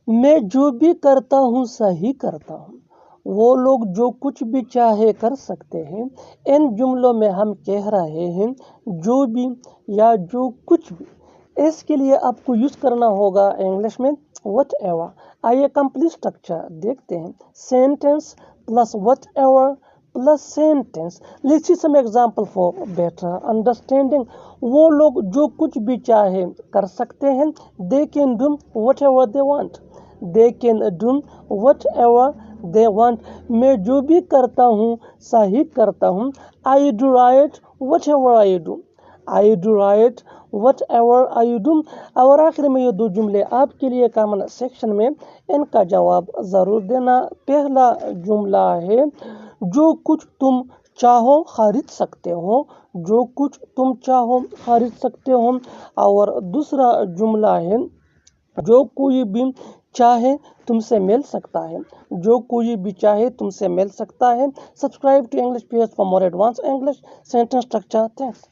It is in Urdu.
میں جو بھی کرتا ہوں صحیح کرتا ہوں، وہ لوگ جو کچھ بھی چاہے کر سکتے ہیں۔ ان جملوں میں ہم کہہ رہے ہیں جو بھی یا جو کچھ بھی، اس کے لیے آپ کو یوز کرنا ہوگا انگلش میں وٹ ایور۔ آئیے کمپلیٹ اسٹرکچر دیکھتے ہیں۔ Sentence plus what ever plus sentence. Let's see some example for better understanding. وہ لوگ جو کچھ بھی چاہے کر سکتے ہیں۔ They can do whatever they want. They can do whatever they want. میں جو بھی کرتا ہوں صحیح کرتا ہوں۔ I do right whatever I do. I do right whatever I do. اور آخر میں یہ دو جملے آپ کے لیے کامن سیکشن میں ان کا جواب ضرور دینا۔ پہلا جملہ ہے جو کچھ تم چاہو خرید سکتے ہو، جو کچھ تم چاہو خرید سکتے ہو۔ اور دوسرا جملہ ہے جو کوئی بھی چاہے تم سے مل سکتا ہے، جو کوئی بھی چاہے تم سے مل سکتا ہے۔ Subscribe to English page for more advance English sentence structure. Thanks.